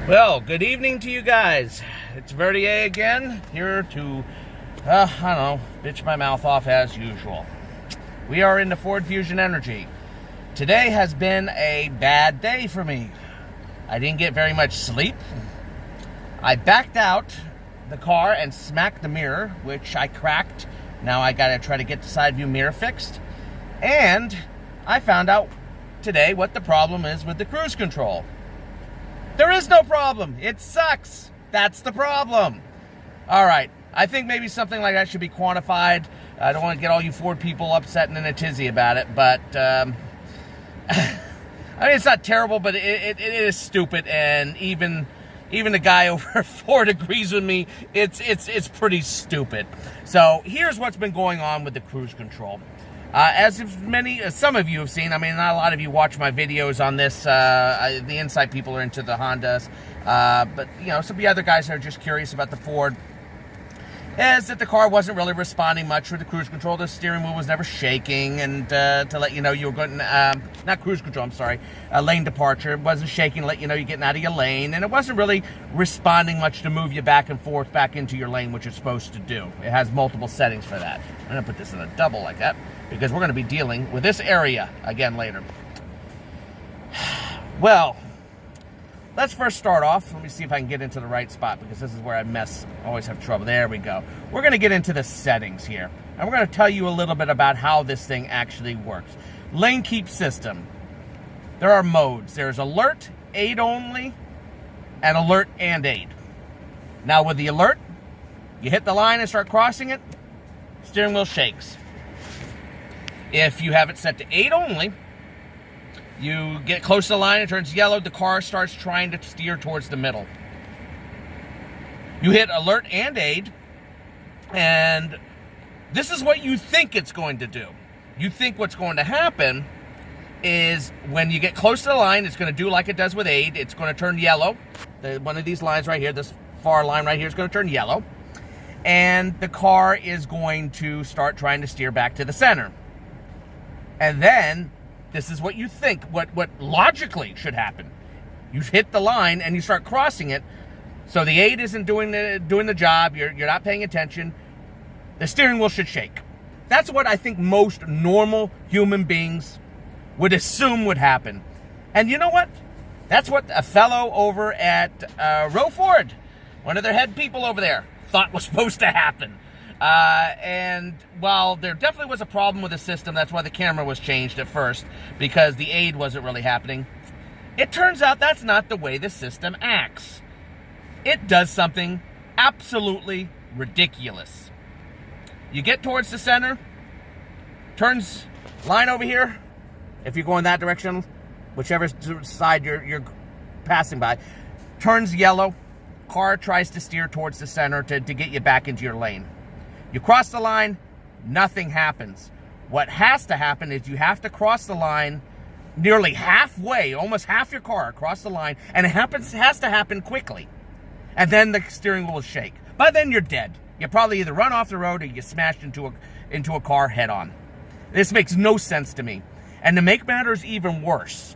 Well, good evening to you guys. It's Verdier again, here to, I don't know, bitch my mouth off as usual. We are in the Ford Fusion Energi. Today has been a bad day for me. I didn't get very much sleep. I backed out the car and smacked the mirror, which I cracked. Now I gotta try to get the side view mirror fixed. And I found out today what the problem is with the cruise control. There is no problem. It sucks. That's the problem. All right. I think maybe something like that should be quantified. I don't want to get all you Ford people upset and in a tizzy about it, but I mean, it's not terrible, but it is stupid, and even the guy over at Ford agrees with me. It's pretty stupid. So here's what's been going on with the cruise control. As some of you have seen, I mean, not a lot of you watch my videos on this. The Insight people are into the Hondas, but you know, some of the other guys are just curious about the Ford. Is that the car wasn't really responding much with the cruise control. The steering wheel was never shaking, and to let you know you were going, not cruise control, I'm sorry, lane departure. It wasn't shaking to let you know you're getting out of your lane, and it wasn't really responding much to move you back and forth back into your lane, which it's supposed to do. It has multiple settings for that. I'm going to put this in a double like that, because we're going to be dealing with this area again later. Well, let's first start off. Let me see if I can get into the right spot, because this is where I always have trouble. There we go. We're going to get into the settings here, and we're going to tell you a little bit about how this thing actually works. Lane keep system. There are modes. There's alert, aid only, and alert and aid. Now with the alert, you hit the line and start crossing it, steering wheel shakes. If you have it set to aid only, you get close to the line, it turns yellow, the car starts trying to steer towards the middle. You hit alert and aid, and this is what you think it's going to do. You think what's going to happen is when you get close to the line, it's going to do like it does with aid. It's going to turn yellow. One of these lines right here, this far line right here, is going to turn yellow. And the car is going to start trying to steer back to the center. And then, this is what you think, what logically should happen. You hit the line and you start crossing it, so the aid isn't doing the job, you're not paying attention, the steering wheel should shake. That's what I think most normal human beings would assume would happen. And you know what? That's what a fellow over at Ford, one of their head people over there, thought was supposed to happen. And while there definitely was a problem with the system, that's why the camera was changed at first, because the aid wasn't really happening. It turns out that's not the way the system acts. It does something absolutely ridiculous. You get towards the center, turns line over here, if you're going that direction, whichever side you're passing by, turns yellow, car tries to steer towards the center to get you back into your lane. You cross the line, nothing happens. What has to happen is you have to cross the line nearly halfway, almost half your car across the line, and it has to happen quickly. And then the steering wheel will shake. By then you're dead. You probably either run off the road or you smashed into a car head on. This makes no sense to me. And to make matters even worse,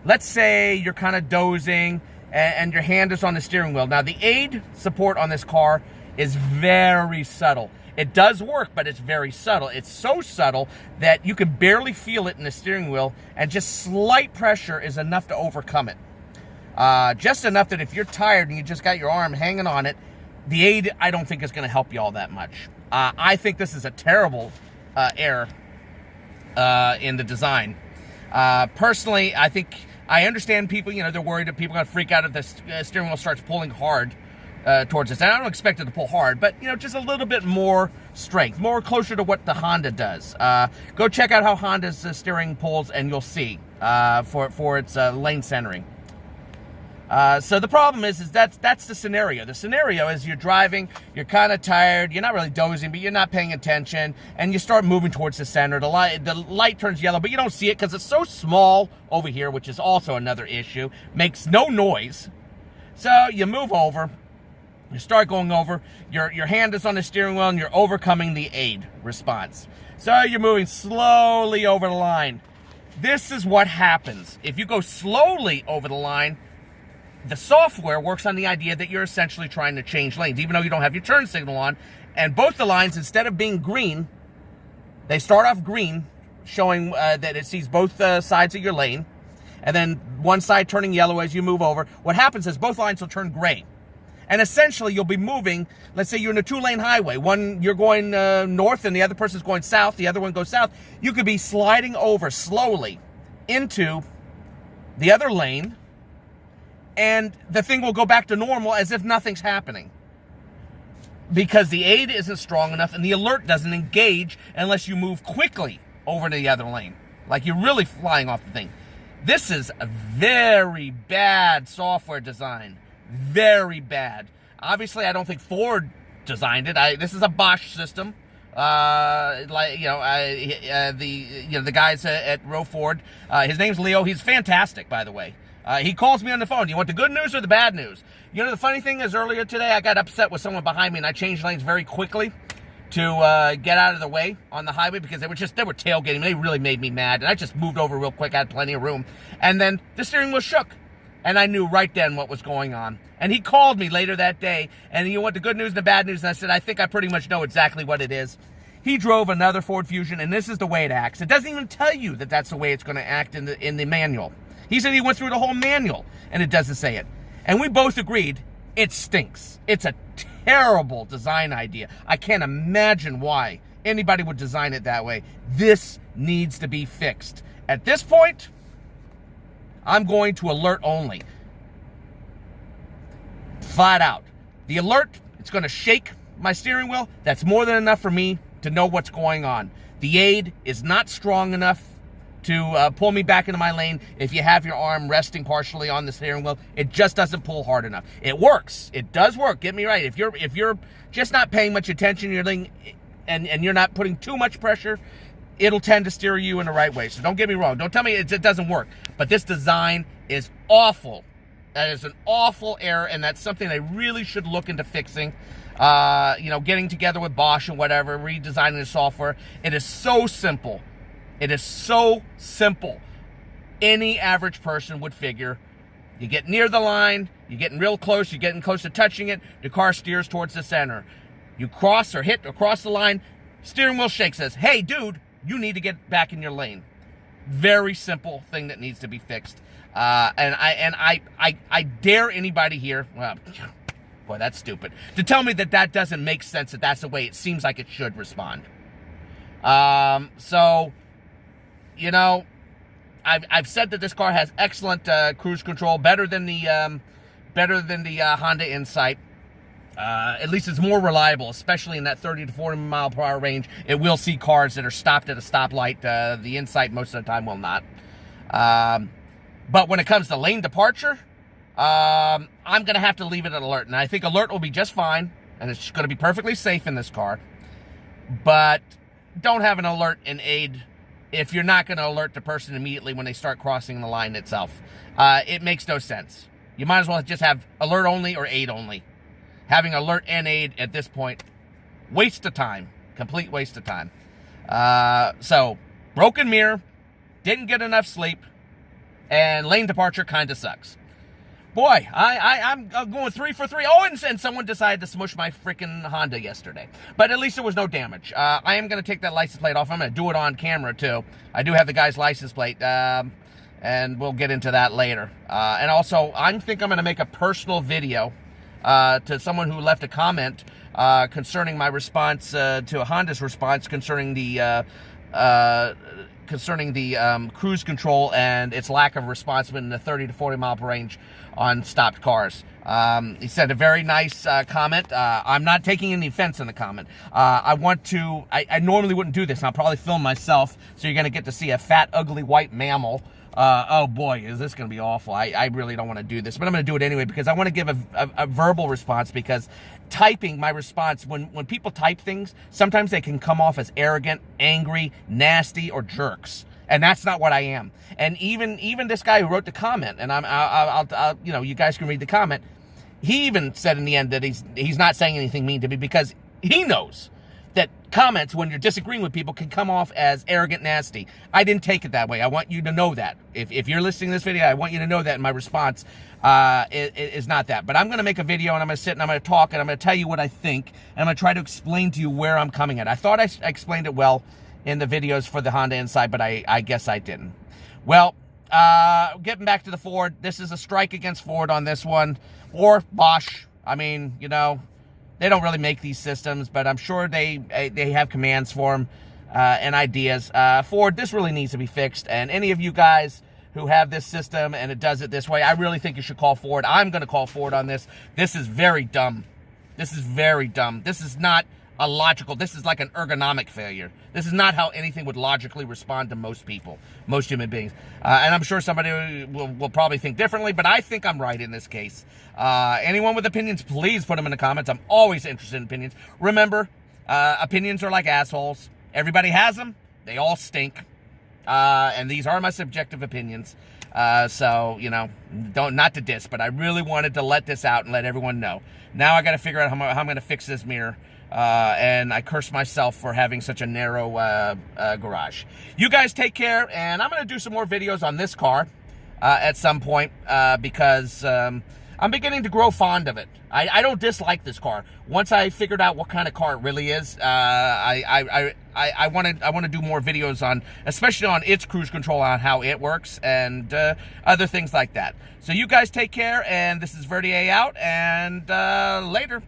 let's say you're kind of dozing and your hand is on the steering wheel. Now the aid support on this car is very subtle. It does work, but it's very subtle. It's so subtle that you can barely feel it in the steering wheel, and just slight pressure is enough to overcome it. Just enough that if you're tired and you just got your arm hanging on it, the aid, I don't think is going to help you all that much. I think this is a terrible error in the design. Personally, I understand people, you know, they're worried that people are going to freak out if the steering wheel starts pulling hard towards this. And I don't expect it to pull hard, but, you know, just a little bit more strength, more closer to what the Honda does. Go check out how Honda's steering pulls, and you'll see for its lane centering. So the problem is that's the scenario. The scenario is you're driving, you're kind of tired, you're not really dozing, but you're not paying attention, and you start moving towards the center. The light turns yellow, but you don't see it because it's so small over here, which is also another issue. Makes no noise. So you move over. You start going over, your hand is on the steering wheel, and you're overcoming the aid response. So you're moving slowly over the line. This is what happens. If you go slowly over the line, the software works on the idea that you're essentially trying to change lanes, even though you don't have your turn signal on. And both the lines, instead of being green, they start off green, showing that it sees both sides of your lane, and then one side turning yellow as you move over. What happens is both lines will turn gray. And essentially, you'll be moving, let's say you're in a 2-lane highway. One, you're going north, and the other person's going south. The other one goes south. You could be sliding over slowly into the other lane, and the thing will go back to normal as if nothing's happening. Because the aid isn't strong enough, and the alert doesn't engage unless you move quickly over to the other lane. Like you're really flying off the thing. This is a very bad software design. Very bad. Obviously, I don't think Ford designed it. This is a Bosch system. The guys at Row Ford. His name's Leo. He's fantastic, by the way. He calls me on the phone. You want the good news or the bad news? You know, the funny thing is, earlier today, I got upset with someone behind me, and I changed lanes very quickly to get out of the way on the highway because they were tailgating. They really made me mad, and I just moved over real quick. I had plenty of room, and then the steering wheel shook. And I knew right then what was going on. And he called me later that day, and you want the good news and the bad news? And I said, I think I pretty much know exactly what it is. He drove another Ford Fusion, and this is the way it acts. It doesn't even tell you that that's the way it's going to act in the manual. He said he went through the whole manual, and it doesn't say it. And we both agreed it stinks. It's a terrible design idea. I can't imagine why anybody would design it that way. This needs to be fixed. At this point, I'm going to alert only. Flat out. The alert, it's going to shake my steering wheel. That's more than enough for me to know what's going on. The aid is not strong enough to pull me back into my lane. If you have your arm resting partially on the steering wheel, it just doesn't pull hard enough. It works. It does work. Get me right. If you're just not paying much attention, and you're not putting too much pressure, it'll tend to steer you in the right way. So don't get me wrong. Don't tell me it doesn't work. But this design is awful. That is an awful error, and that's something they really should look into fixing. Getting together with Bosch and whatever, redesigning the software. It is so simple. It is so simple. Any average person would figure, you get near the line, you're getting real close, you're getting close to touching it, the car steers towards the center. You cross or hit across the line, steering wheel shakes, says, hey, dude, you need to get back in your lane. Very simple thing that needs to be fixed. And I dare anybody here, well, boy, that's stupid, to tell me that doesn't make sense, that that's the way it seems like it should respond. I've said that this car has excellent cruise control, better than the Honda Insight. At least it's more reliable, especially in that 30 to 40 mile per hour range. It will see cars that are stopped at a stoplight. The Insight most of the time will not. But when it comes to lane departure, I'm going to have to leave it at alert. And I think alert will be just fine, and it's going to be perfectly safe in this car. But don't have an alert in aid if you're not going to alert the person immediately when they start crossing the line itself. It makes no sense. You might as well just have alert only or aid only. Having alert and aid at this point, waste of time. Complete waste of time. So, broken mirror, didn't get enough sleep, and lane departure kind of sucks. Boy, I'm going 3 for 3. Oh, and someone decided to smush my freaking Honda yesterday. But at least there was no damage. I am going to take that license plate off. I'm going to do it on camera, too. I do have the guy's license plate, and we'll get into that later. And also, I think I'm going to make a personal video to someone who left a comment concerning my response to Honda's response concerning the cruise control and its lack of response in the 30 to 40 mile per range on stopped cars. He said a very nice comment. I'm not taking any offense in the comment. I normally wouldn't do this. I'll probably film myself, so you're going to get to see a fat, ugly, white mammal. Oh boy, is this going to be awful. I really don't want to do this, but I'm going to do it anyway because I want to give a verbal response, because typing my response, when people type things, sometimes they can come off as arrogant, angry, nasty, or jerks. And that's not what I am. And even this guy who wrote the comment, and I'll you guys can read the comment, he even said in the end that he's not saying anything mean to me because he knows that comments when you're disagreeing with people can come off as arrogant, nasty. I didn't take it that way. I want you to know that. If you're listening to this video, I want you to know that in my response is not that. But I'm going to make a video, and I'm going to sit and I'm going to talk, and I'm going to tell you what I think, and I'm going to try to explain to you where I'm coming at. I thought I explained it well in the videos for the Honda Insight, but I guess I didn't. Well, getting back to the Ford, this is a strike against Ford on this one, or Bosch. I mean, you know, they don't really make these systems, but I'm sure they have commands for them and ideas. Ford, this really needs to be fixed, and any of you guys who have this system and it does it this way, I really think you should call Ford. I'm going to call Ford on this. This is very dumb. This is very dumb. This is not a logical, this is like an ergonomic failure. This is not how anything would logically respond to most people, most human beings. And I'm sure somebody will probably think differently, but I think I'm right in this case. Anyone with opinions, please put them in the comments. I'm always interested in opinions. Remember, opinions are like assholes. Everybody has them. They all stink. And these are my subjective opinions. So, you know, not to diss, but I really wanted to let this out and let everyone know. Now I got to figure out how I'm going to fix this mirror. And I curse myself for having such a narrow garage. You guys take care, and I'm going to do some more videos on this car at some point because I'm beginning to grow fond of it. I don't dislike this car. Once I figured out what kind of car it really is, I want to do more videos on, especially on its cruise control, on how it works and other things like that. So you guys take care, and this is Verdier out, and later.